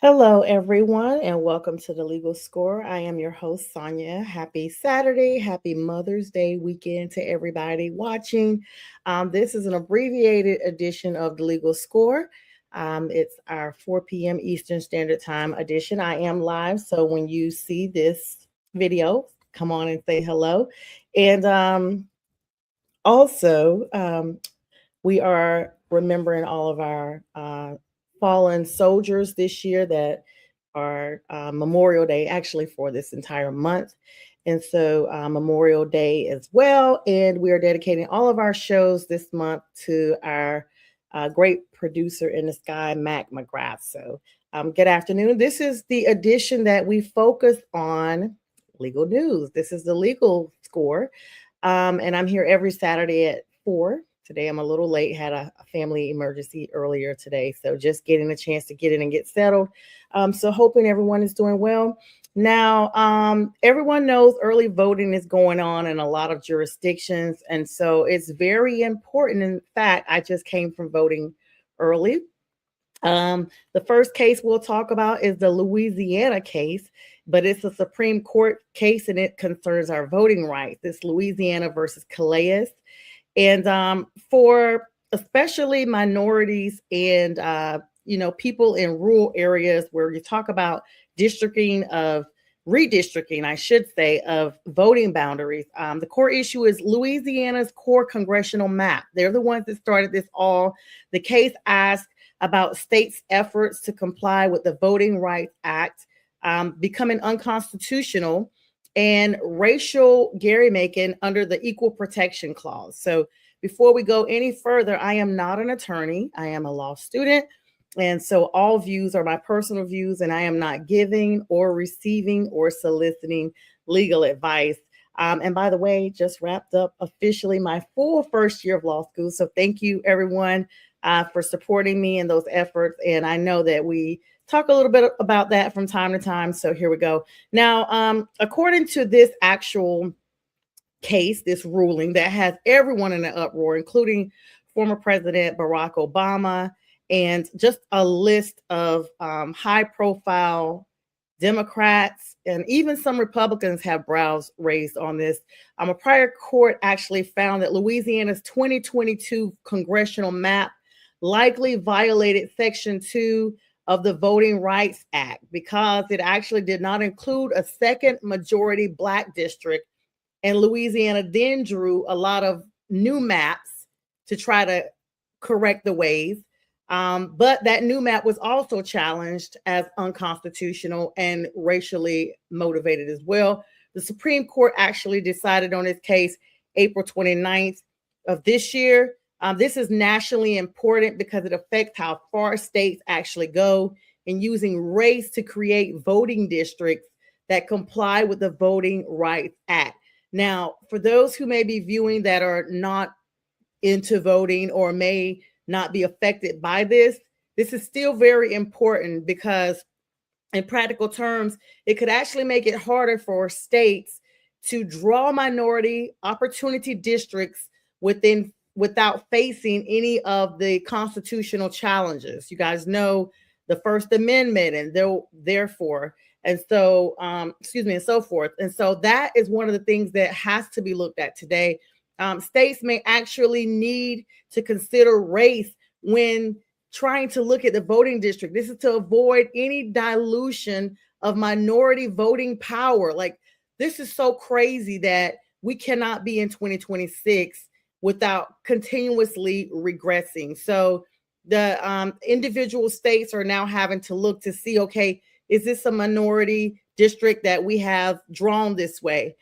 Hello, everyone, and welcome to the Legal Score. I am your host, Sonia. Happy Saturday, happy Mother's Day weekend to everybody watching. This is an abbreviated edition of the Legal Score. It's our 4 p.m. Eastern Standard Time edition. I am live, so when you see this video, come on and say hello. And also, we are remembering all of our fallen soldiers this year that are Memorial Day, actually, for this entire month. And so, Memorial Day as well. And we are dedicating all of our shows this month to our great producer in the sky, Mac McGrath. So, good afternoon. This is the edition that we focus on legal news. This is the legal score. And I'm here every Saturday at 4. Today I'm a little late, had a family emergency earlier today. So just getting a chance to get in and get settled. So hoping everyone is doing well. Now, everyone knows early voting is going on in a lot of jurisdictions. And so it's very important. In fact, I just came from voting early. The first case we'll talk about is the Louisiana case, but it's a Supreme Court case and it concerns our voting rights. It's Louisiana versus Calais. And for especially minorities and people in rural areas where you talk about redistricting, I should say, of voting boundaries. The core issue is Louisiana's core congressional map. They're the ones that started this all. The case asks about states' efforts to comply with the Voting Rights Act becoming unconstitutional and racial gerrymandering under the Equal Protection Clause. So before we go any further, I am not an attorney. I am a law student. And so all views are my personal views, and I am not giving or receiving or soliciting legal advice. And by the way, just wrapped up officially my full first year of law school. So thank you, everyone, for supporting me in those efforts. And I know that we talk a little bit about that from time to time. So here we go. Now, according to this actual case, this ruling that has everyone in an uproar, including former President Barack Obama, and just a list of high profile Democrats and even some Republicans have brows raised on this. A prior court actually found that Louisiana's 2022 congressional map likely violated Section 2 of the Voting Rights Act because it actually did not include a second majority Black district. And Louisiana then drew a lot of new maps to try to correct the ways. But that new map was also challenged as unconstitutional and racially motivated as well. The Supreme Court actually decided on this case April 29th of this year. This is nationally important because it affects how far states actually go in using race to create voting districts that comply with the Voting Rights Act. Now, for those who may be viewing that are not into voting or may not be affected by this, this is still very important because in practical terms, it could actually make it harder for states to draw minority opportunity districts without facing any of the constitutional challenges. You guys know the First Amendment and therefore, and so and so forth. And so that is one of the things that has to be looked at today. States may actually need to consider race when trying to look at the voting district. This is to avoid any dilution of minority voting power. Like, this is so crazy that we cannot be in 2026 without continuously regressing. So the individual states are now having to look to see, okay, is this a minority district that we have drawn this way?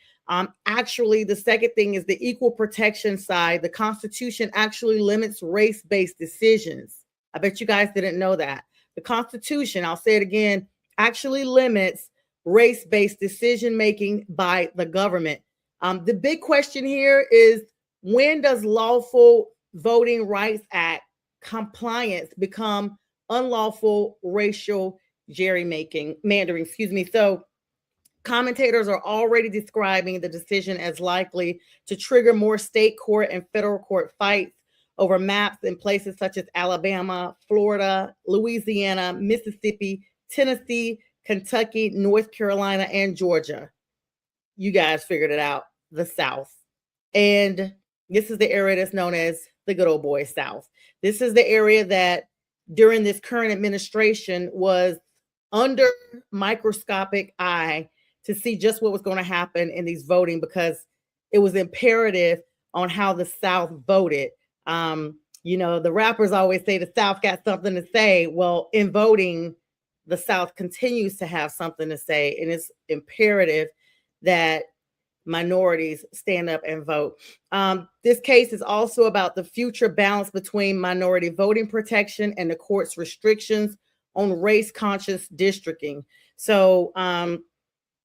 Actually, the second thing is the equal protection side. The Constitution actually limits race-based decisions. I bet you guys didn't know that. The Constitution, I'll say it again, actually limits race-based decision-making by the government. The big question here is, when does lawful Voting Rights Act compliance become unlawful racial gerrymandering? So commentators are already describing the decision as likely to trigger more state court and federal court fights over maps in places such as Alabama, Florida, Louisiana, Mississippi, Tennessee, Kentucky, North Carolina, and Georgia. You guys figured it out, the South. And this is the area that's known as the good old boy South. This is the area that during this current administration was under microscopic eye to see just what was going to happen in these voting, because it was imperative on how the South voted. The rappers always say the South got something to say. Well, in voting, the South continues to have something to say, and it's imperative that minorities stand up and vote. This case is also about the future balance between minority voting protection and the court's restrictions on race-conscious districting. So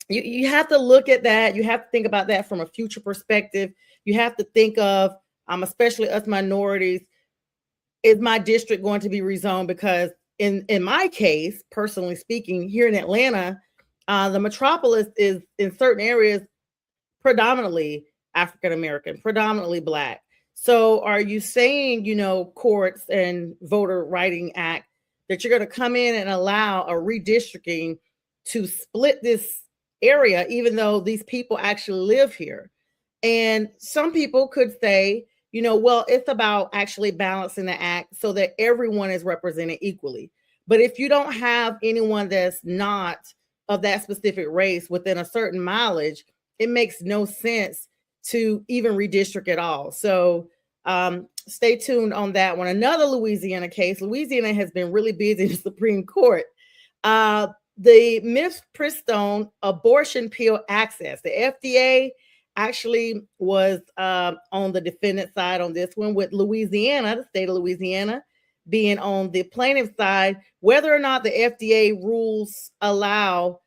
you have to look at that. You have to think about that from a future perspective. You have to think of, especially us minorities, is my district going to be rezoned? Because in my case, personally speaking, here in Atlanta, the metropolis is in certain areas predominantly African American, predominantly Black. So are you saying, courts and voter writing act, that you're going to come in and allow a redistricting to split this area, even though these people actually live here? And some people could say, well, it's about actually balancing the act so that everyone is represented equally. But if you don't have anyone that's not of that specific race within a certain mileage, it makes no sense to even redistrict at all. So stay tuned on that one. Another Louisiana case. Louisiana has been really busy in the Supreme Court. The Mifepristone abortion pill access. The FDA actually was on the defendant side on this one, with Louisiana, the state of Louisiana, being on the plaintiff side. Whether or not the FDA rules allow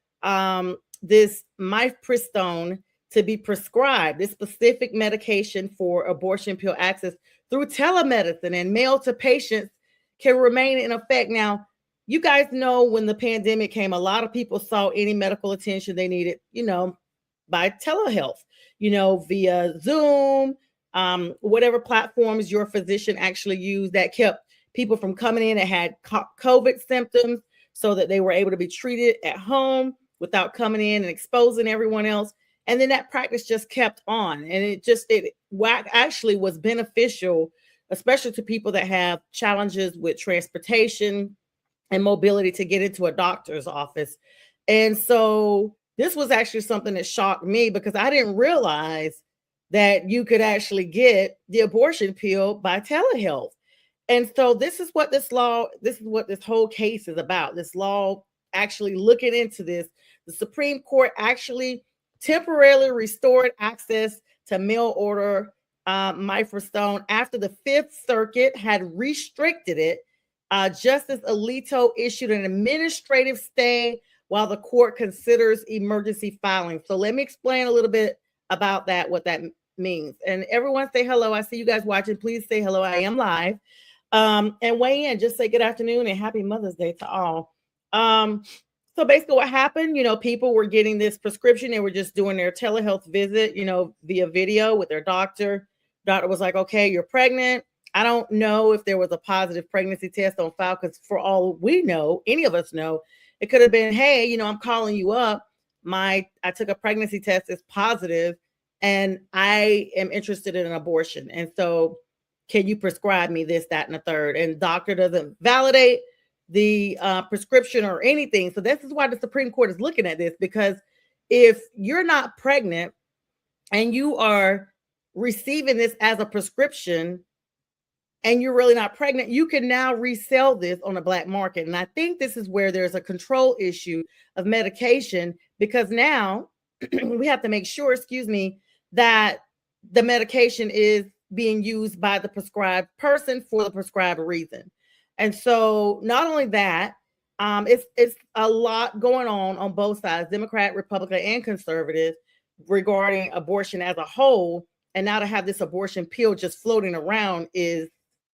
this Mifepristone to be prescribed, this specific medication for abortion pill access through telemedicine and mail to patients, can remain in effect. Now, you guys know when the pandemic came, a lot of people saw any medical attention they needed, by telehealth, via Zoom, whatever platforms your physician actually used, that kept people from coming in that had COVID symptoms so that they were able to be treated at home without coming in and exposing everyone else. And then that practice just kept on. And it actually was beneficial, especially to people that have challenges with transportation and mobility to get into a doctor's office. And so this was actually something that shocked me, because I didn't realize that you could actually get the abortion pill by telehealth. And so this is what this whole case is about. This law actually looking into this. The Supreme Court actually temporarily restored access to mail order Mifepristone after the Fifth Circuit had restricted it. Justice Alito issued an administrative stay while the court considers emergency filing. So let me explain a little bit about that, what that means. And everyone say hello. I see you guys watching. Please say hello. I am live. And weigh in. Just say good afternoon and happy Mother's Day to all. So basically what happened, people were getting this prescription. They were just doing their telehealth visit, via video with their doctor. Doctor was like, okay, you're pregnant. I don't know if there was a positive pregnancy test on file, because for all we know, any of us know, it could have been, hey, I'm calling you up. I took a pregnancy test, it's positive, and I am interested in an abortion. And so can you prescribe me this, that, and the third? And doctor doesn't validate the prescription or anything. So this is why the Supreme Court is looking at this, because if you're not pregnant and you are receiving this as a prescription and you're really not pregnant, you can now resell this on the black market. And I think this is where there's a control issue of medication, because now we have to make sure, that the medication is being used by the prescribed person for the prescribed reason. And so not only that, it's a lot going on both sides, Democrat, Republican, and conservative, regarding abortion as a whole. And now to have this abortion pill just floating around is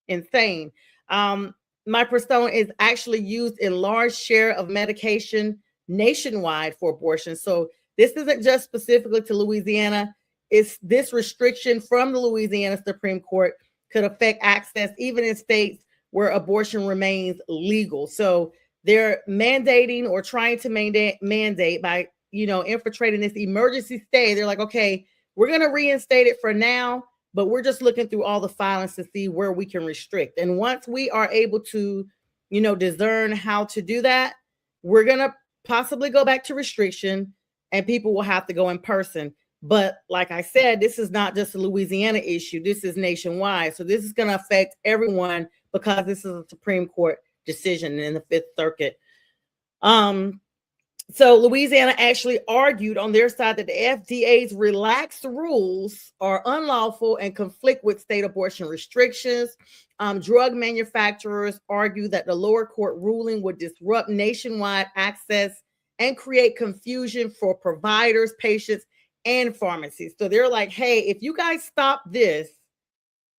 insane. Mifepristone is actually used in large share of medication nationwide for abortion. So this isn't just specifically to Louisiana. It's this restriction from the Louisiana Supreme Court could affect access even in states where abortion remains legal. So they're mandating or trying to mandate by, infiltrating this emergency stay. They're like, okay, we're going to reinstate it for now, but we're just looking through all the filings to see where we can restrict. And once we are able to, discern how to do that, we're going to possibly go back to restriction and people will have to go in person. But like I said, this is not just a Louisiana issue. This is nationwide. So this is going to affect everyone because this is a Supreme Court decision in the Fifth Circuit. So Louisiana actually argued on their side that the FDA's relaxed rules are unlawful and conflict with state abortion restrictions. Drug manufacturers argue that the lower court ruling would disrupt nationwide access and create confusion for providers, patients, and pharmacies. So they're like, hey, if you guys stop this,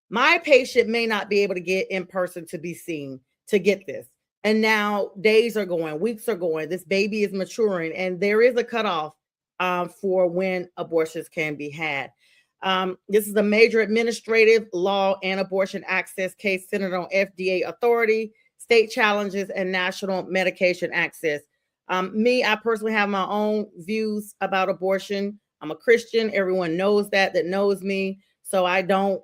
my patient may not be able to get in person to be seen to get this. And now days are going, weeks are going, this baby is maturing, and there is a cutoff for when abortions can be had. This is a major administrative law and abortion access case centered on FDA authority, state challenges, and national medication access. I personally have my own views about abortion. I'm a Christian. Everyone knows that knows me. So I don't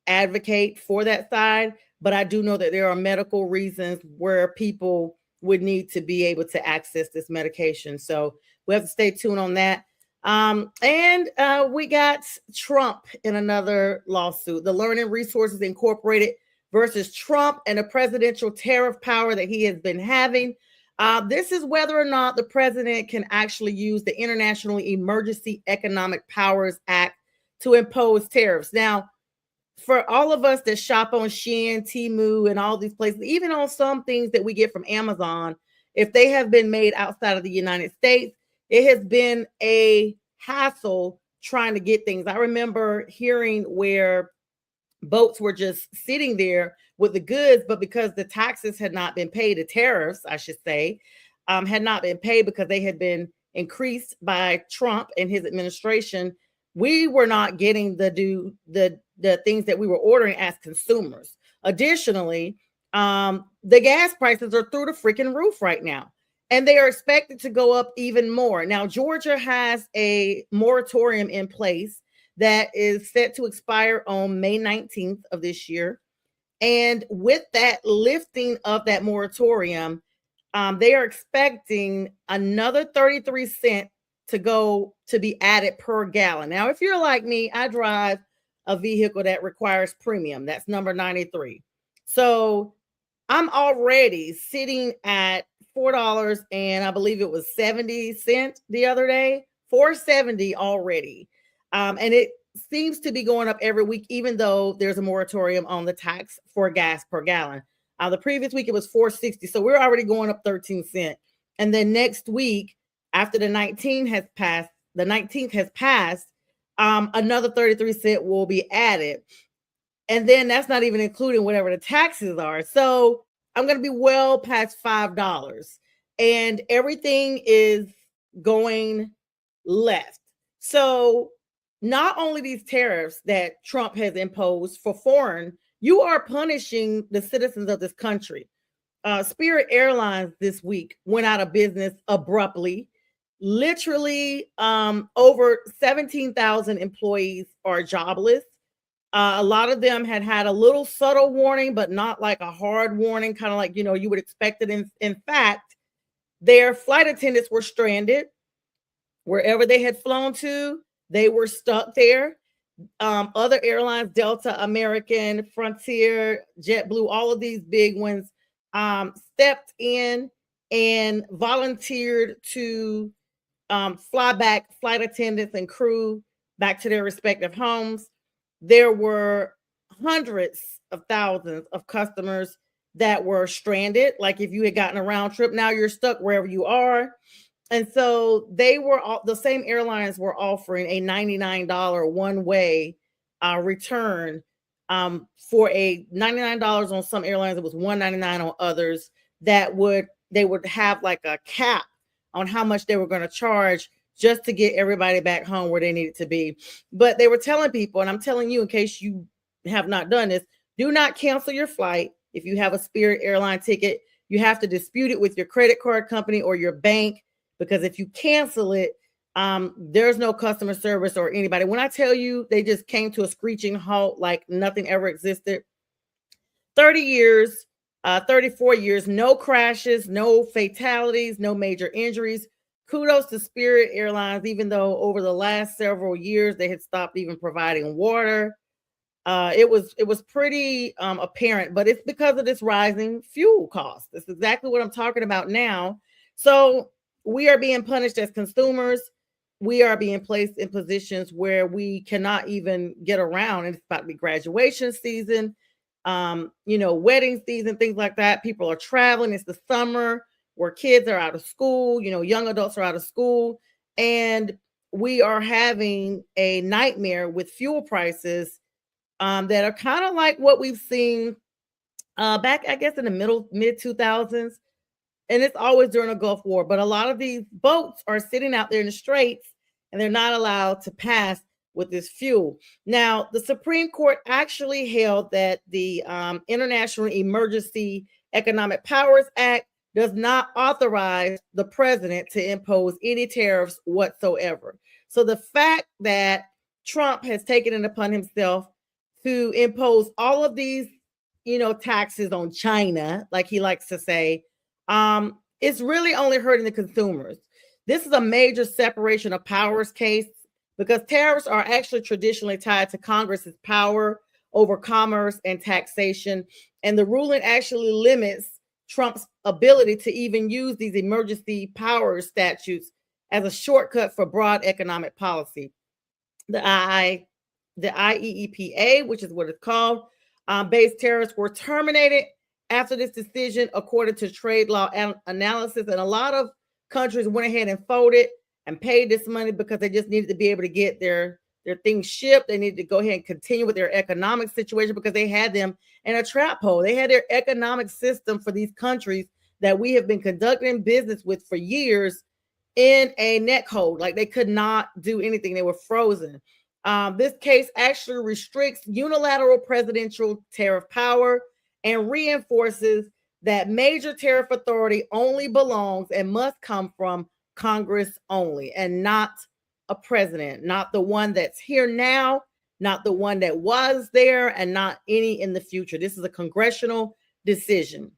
advocate for that side, but I do know that there are medical reasons where people would need to be able to access this medication. So we have to stay tuned on that. And we got Trump in another lawsuit, the Learning Resources Incorporated versus Trump and the presidential tariff power that he has been having. This is whether or not the president can actually use the International Emergency Economic Powers Act to impose tariffs. Now, for all of us that shop on Shein, Temu, and all these places, even on some things that we get from Amazon, if they have been made outside of the United States, it has been a hassle trying to get things. I remember hearing where boats were just sitting there with the goods, but because the taxes had not been paid, the tariffs, I should say, had not been paid because they had been increased by Trump and his administration, we were not getting the things that we were ordering as consumers. Additionally, the gas prices are through the freaking roof right now, and they are expected to go up even more. Now, Georgia has a moratorium in place that is set to expire on May 19th of this year. And with that lifting of that moratorium, they are expecting another 33 cents to be added per gallon. Now, if you're like me, I drive a vehicle that requires premium. That's number 93. So I'm already sitting at $4 and I believe it was 70 cents the other day, $4.70 already. And it seems to be going up every week, even though there's a moratorium on the tax for gas per gallon. The previous week it was $4.60. So we're already going up 13 cents. And then next week, after the 19th has passed, another 33 cents will be added. And then that's not even including whatever the taxes are. So I'm going to be well past $5 and everything is going left. So not only these tariffs that Trump has imposed for foreign, you are punishing the citizens of this country. Spirit Airlines this week went out of business abruptly. Literally, over 17,000 employees are jobless. A lot of them had a little subtle warning, but not like a hard warning, kind of like, you would expect it. In fact, their flight attendants were stranded. Wherever they had flown to, they were stuck there. Other airlines, Delta, American, Frontier, JetBlue, all of these big ones stepped in and volunteered to fly back flight attendants and crew back to their respective homes. There were hundreds of thousands of customers that were stranded. Like if you had gotten a round trip, now you're stuck wherever you are. And so the same airlines were offering a $99 one-way return for a $99 on some airlines. It was $199 on others. They would have like a cap on how much they were going to charge just to get everybody back home where they needed to be. But they were telling people, and I'm telling you in case you have not done this, do not cancel your flight. If you have a Spirit airline ticket, You have to dispute it with your credit card company or your bank, because if you cancel it, there's no customer service or anybody. When I tell you they just came to a screeching halt like nothing ever existed. 30 years, 34 years, no crashes, no fatalities, no major injuries. Kudos to Spirit Airlines, even though over the last several years they had stopped even providing water. It was pretty apparent, but it's because of this rising fuel cost. That's exactly what I'm talking about now. So we are being punished as consumers. We are being placed in positions where we cannot even get around. And it's about to be graduation season, wedding season, things like that. People are traveling. It's the summer where kids are out of school, young adults are out of school, and we are having a nightmare with fuel prices that are kind of like what we've seen back, I guess, in the mid 2000s. And it's always during a Gulf War. But a lot of these boats are sitting out there in the straits and they're not allowed to pass with this fuel. Now, the Supreme Court actually held that the International Emergency Economic Powers Act does not authorize the president to impose any tariffs whatsoever. So the fact that Trump has taken it upon himself to impose all of these, taxes on China, like he likes to say, it's really only hurting the consumers. This is a major separation of powers case because tariffs are actually traditionally tied to Congress's power over commerce and taxation. And the ruling actually limits Trump's ability to even use these emergency powers statutes as a shortcut for broad economic policy. The IEEPA, which is what it's called, base tariffs were terminated after this decision, according to trade law analysis. And a lot of countries went ahead and folded and paid this money because they just needed to be able to get their things shipped. They needed to go ahead and continue with their economic situation because they had them in a trap hole. They had their economic system for these countries that we have been conducting business with for years in a neck hold. Like they could not do anything. They were frozen. This case actually restricts unilateral presidential tariff power and reinforces that major tariff authority only belongs and must come from Congress only, and not a president, not the one that's here now, not the one that was there, and not any in the future. This is a congressional decision.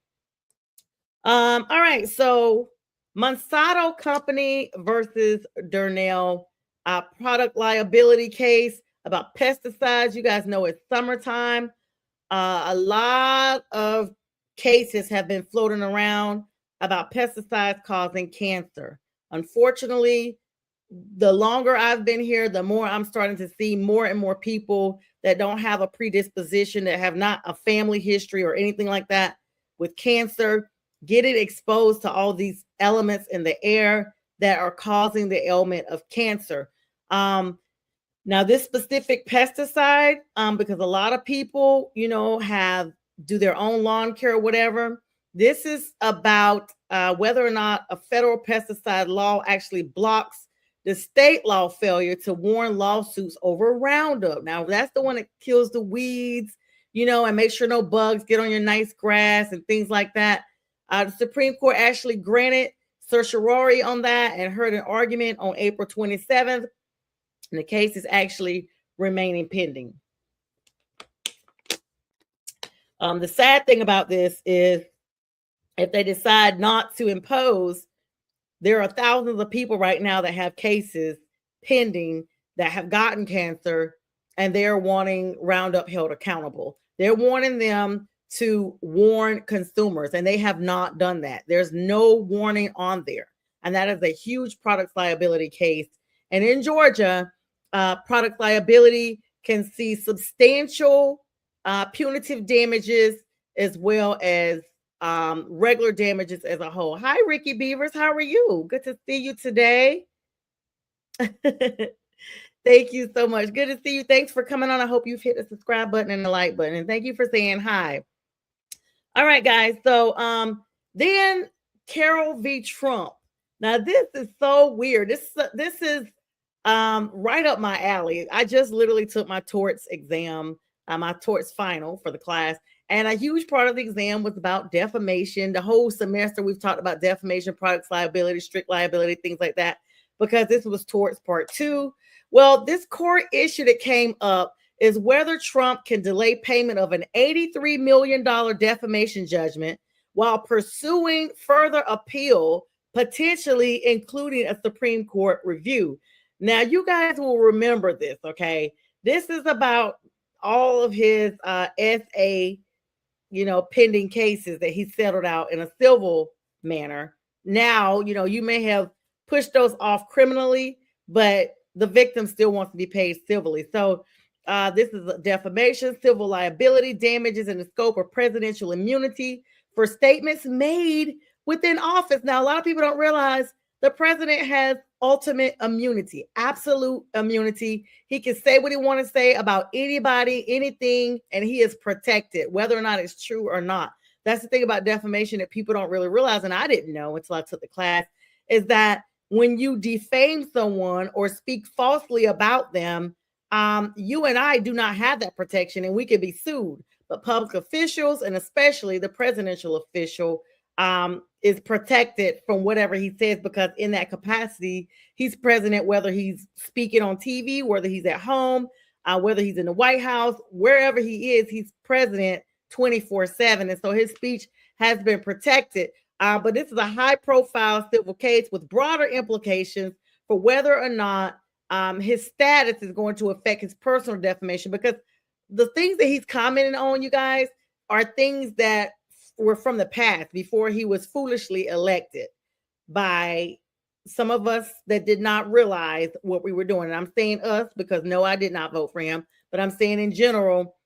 All right, so Monsanto Company versus Durnell, product liability case about pesticides. You guys know it's summertime. A lot of cases have been floating around about pesticides causing cancer. Unfortunately, the longer I've been here, the more I'm starting to see more and more people that don't have a predisposition, that have not a family history or anything like that with cancer, getting exposed to all these elements in the air that are causing the ailment of cancer. Now, this specific pesticide, because a lot of people, do their own lawn care or whatever. This is about whether or not a federal pesticide law actually blocks the state law failure to warn lawsuits over Roundup. Now, that's the one that kills the weeds, and make sure no bugs get on your nice grass and things like that. The Supreme Court actually granted certiorari on that and heard an argument on April 27th. And the case is actually remaining pending. The sad thing about this is if they decide not to impose, there are thousands of people right now that have cases pending that have gotten cancer, and they're wanting Roundup held accountable. They're wanting them to warn consumers, and they have not done that. There's no warning on there. And that is a huge product liability case. And in Georgia, product liability can see substantial punitive damages as well as regular damages as a whole. Hi, Ricky Beavers. How are you? Good to see you today. Thank you so much. Good to see you. Thanks for coming on. I hope you've hit the subscribe button and the like button. And thank you for saying hi. All right, guys. So then Carroll v. Trump. Now, this is so weird. This is right up my alley. I just literally took my torts exam, my torts final for the class, And a huge part of the exam was about defamation. The whole semester we've talked about defamation, products liability, strict liability, things like that, because this was towards part two. Well, this court issue that came up is whether Trump can delay payment of an $83 million defamation judgment while pursuing further appeal, potentially including a Supreme Court review. Now, you guys will remember this, okay? This is about all of his SA, pending cases that he settled out in a civil manner. Now, you may have pushed those off criminally, but the victim still wants to be paid civilly. So this is a defamation, civil liability, damages in the scope of presidential immunity for statements made within office. Now, a lot of people don't realize the president has ultimate immunity, absolute immunity. He can say what he wants to say about anybody, anything, and he is protected, whether or not it's true or not. That's the thing about defamation that people don't really realize, and I didn't know until I took the class, is that when you defame someone or speak falsely about them, you and I do not have that protection, and we can be sued. But public officials, and especially the presidential official, is protected from whatever he says, because in that capacity, he's president, whether he's speaking on TV, whether he's at home, whether he's in the White House, wherever he is, he's president 24/7. And so his speech has been protected. But this is a high profile civil case with broader implications for whether or not his status is going to affect his personal defamation, because the things that he's commenting on, you guys, are things that were from the past before he was foolishly elected by some of us that did not realize what we were doing. And I'm saying us because no, I did not vote for him, but I'm saying in general,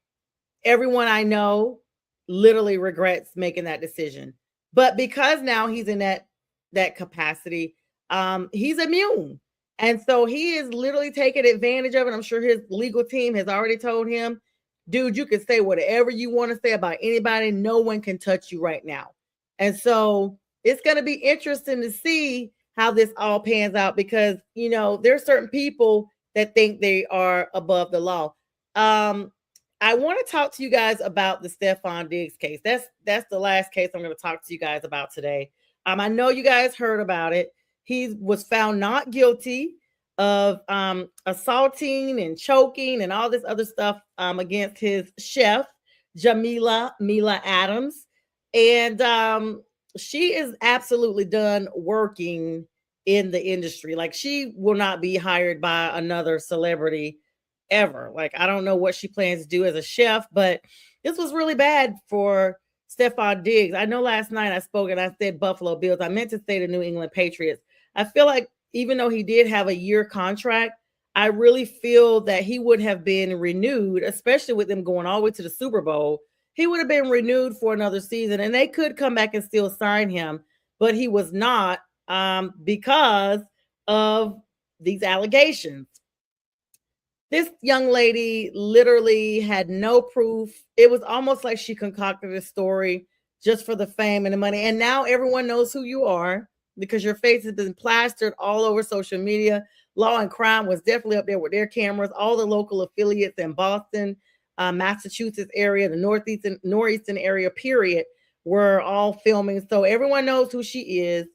everyone I know literally regrets making that decision. But because now he's in that capacity, he's immune. And so he is literally taking advantage of it. I'm sure his legal team has already told him, dude, you can say whatever you want to say about anybody. No one can touch you right now. And so it's going to be interesting to see how this all pans out, because, there's certain people that think they are above the law. I want to talk to you guys about the Stefon Diggs case. That's the last case I'm going to talk to you guys about today. I know you guys heard about it. He was found not guilty of assaulting and choking and all this other stuff against his chef, Jamila Adams. And she is absolutely done working in the industry. Like, she will not be hired by another celebrity ever. Like, I don't know what she plans to do as a chef, but this was really bad for Stefon Diggs. I know last night I spoke and I said Buffalo Bills. I meant to say the New England Patriots. I feel like even though he did have a year contract, I really feel that he would have been renewed, especially with them going all the way to the Super Bowl. He would have been renewed for another season, and they could come back and still sign him, but he was not, because of these allegations. This young lady literally had no proof. It was almost like she concocted a story just for the fame and the money. And now everyone knows who you are because your face has been plastered all over social media. Law and Crime was definitely up there with their cameras. All the local affiliates in Boston, Massachusetts area, the northeastern area, period, were all filming. So everyone knows who she is.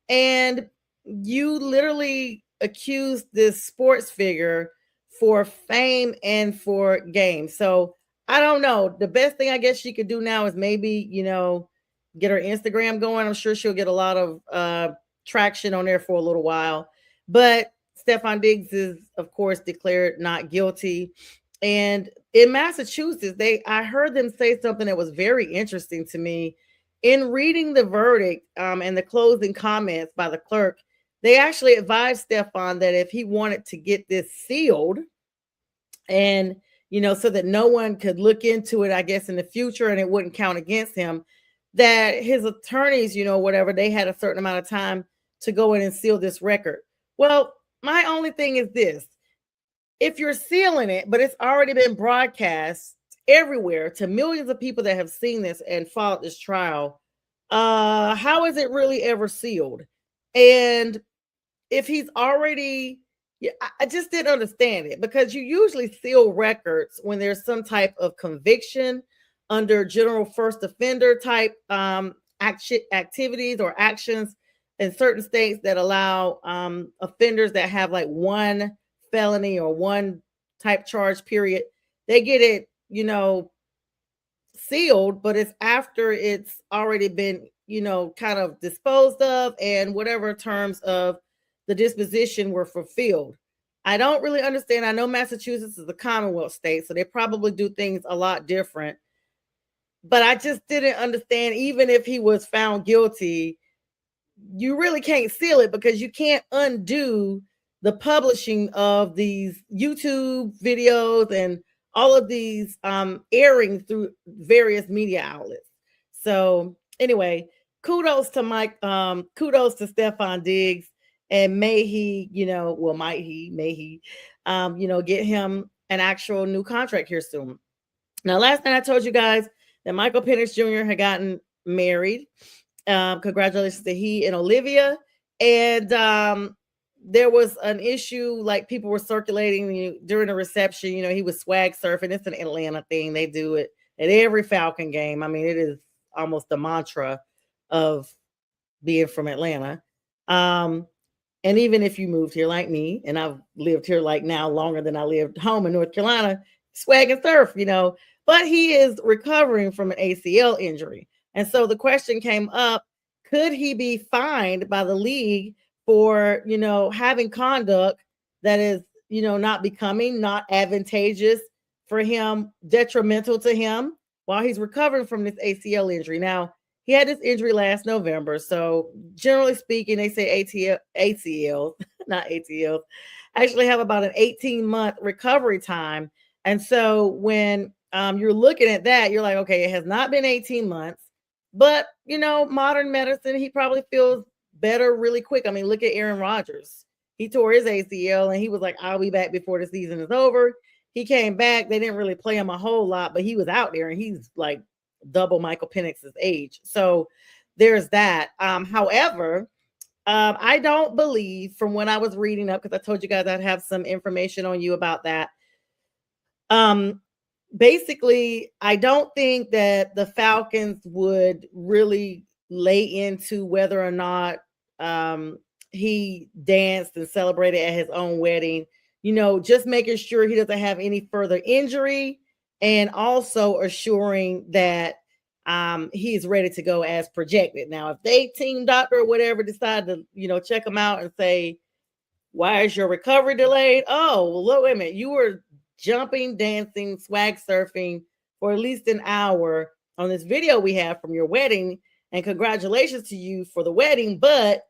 And you literally accused this sports figure for fame and for games. So I don't know. The best thing I guess she could do now is maybe, get her Instagram going. I'm sure she'll get a lot of traction on there for a little while. But Stefon Diggs is, of course, declared not guilty. And in Massachusetts, I heard them say something that was very interesting to me. In reading the verdict and the closing comments by the clerk, they actually advised Stefon that if he wanted to get this sealed and, so that no one could look into it, I guess, in the future and it wouldn't count against him, that his attorneys, whatever, they had a certain amount of time to go in and seal this record. Well, my only thing is this. If you're sealing it, but it's already been broadcast everywhere to millions of people that have seen this and followed this trial, how is it really ever sealed? And if he's already, I just didn't understand it, because you usually seal records when there's some type of conviction under general first offender type activities or actions in certain states that allow offenders that have like one felony or one type charge period, they get it, sealed, but it's after it's already been, kind of disposed of and whatever terms of the disposition were fulfilled. I don't really understand. I know Massachusetts is a Commonwealth state, so they probably do things a lot different. But I just didn't understand, even if he was found guilty, you really can't seal it because you can't undo the publishing of these YouTube videos and all of these airing through various media outlets. So anyway, kudos to Mike, kudos to Stefon Diggs, and may he, may he, get him an actual new contract here soon. Now, last night I told you guys that Michael Penix Jr. had gotten married. Congratulations to he and Olivia. And there was an issue, like people were circulating during the reception. He was swag surfing. It's an Atlanta thing. They do it at every Falcon game. I mean, it is almost the mantra of being from Atlanta. And even if you moved here like me, and I've lived here like now longer than I lived home in North Carolina, swag and surf, but he is recovering from an ACL injury. And so the question came up, could he be fined by the league for, having conduct that is, not becoming, not advantageous for him, detrimental to him while he's recovering from this ACL injury? Now, he had this injury last November. So generally speaking, they say ACL, not ATL, actually have about an 18-month recovery time. And so when you're looking at that, you're like, okay, it has not been 18 months, but modern medicine, he probably feels better really quick. I mean, look at Aaron Rodgers. He tore his ACL and he was like, I'll be back before the season is over. He came back. They didn't really play him a whole lot, but he was out there and he's like double Michael Penix's age. So there's that. However, I don't believe, from when I was reading up, because I told you guys I'd have some information on you about that. Basically, I don't think that the Falcons would really lay into whether or not he danced and celebrated at his own wedding, just making sure he doesn't have any further injury and also assuring that he's ready to go as projected. Now, if they team doctor or whatever decide to, check him out and say, why is your recovery delayed? Oh, well, look, wait a minute. You were jumping, dancing, swag surfing for at least an hour on this video we have from your wedding. And congratulations to you for the wedding. But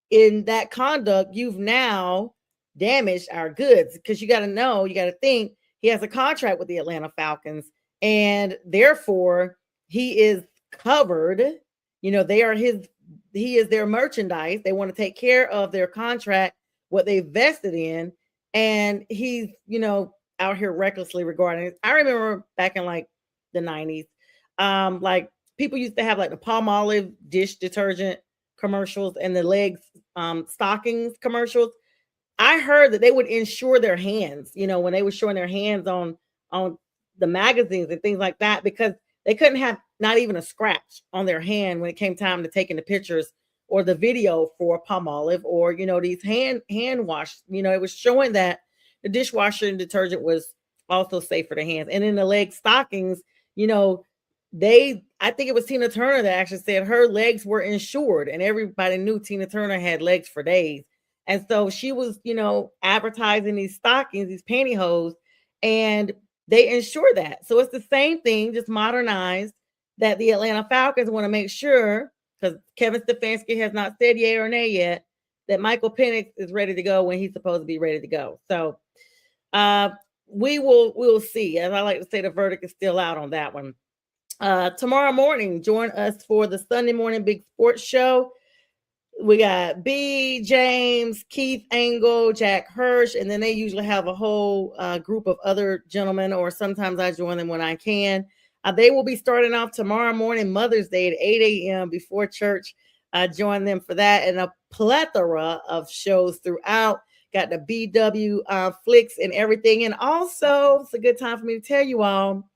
in that conduct, you've now damaged our goods, because you got to think he has a contract with the Atlanta Falcons, and therefore he is covered. He is their merchandise. They want to take care of their contract, what they vested in, and he's, out here recklessly regarding it. I remember back in like the 90s, like people used to have like the Palmolive dish detergent commercials and the legs stockings commercials. I heard that they would insure their hands, when they were showing their hands on the magazines and things like that, because they couldn't have not even a scratch on their hand when it came time to taking the pictures or the video for Palmolive or, these hand wash. It was showing that the dishwasher and detergent was also safe for the hands. And in the leg stockings, I think it was Tina Turner that actually said her legs were insured, and everybody knew Tina Turner had legs for days. And so she was, advertising these stockings, these pantyhose, and they insure that. So it's the same thing, just modernized, that the Atlanta Falcons want to make sure, because Kevin Stefanski has not said yay or nay yet, that Michael Penix is ready to go when he's supposed to be ready to go. So we'll see. As I like to say, the verdict is still out on that one. Tomorrow morning, join us for the Sunday Morning Big Sports Show. We got B, James, Keith Angle, Jack Hirsch, and then they usually have a whole group of other gentlemen, or sometimes I join them when I can. They will be starting off tomorrow morning, Mother's Day, at 8 a.m. before church. Join them for that, and a plethora of shows throughout. Got the BW flicks and everything. And also, it's a good time for me to tell you all,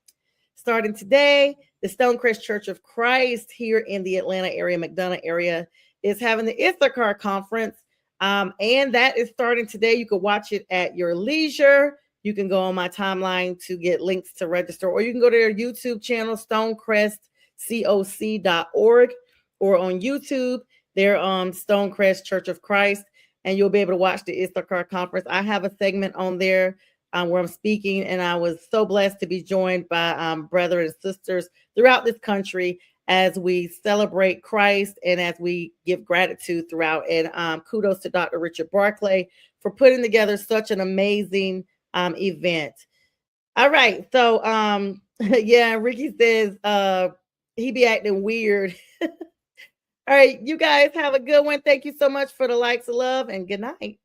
starting today, the Stonecrest Church of Christ here in the Atlanta area, McDonough area, is having the Issachar Conference. And that is starting today. You can watch it at your leisure. You can go on my timeline to get links to register, or you can go to their YouTube channel, stonecrestcoc.org, or on YouTube, they're on Stonecrest Church of Christ, and you'll be able to watch the Issachar Conference. I have a segment on there where I'm speaking, and I was so blessed to be joined by brothers and sisters throughout this country as we celebrate Christ and as we give gratitude throughout. And kudos to Dr. Richard Barclay for putting together such an amazing event. All right. So yeah, Ricky says he be acting weird. All right, you guys have a good one. Thank you so much for the likes of love, and good night.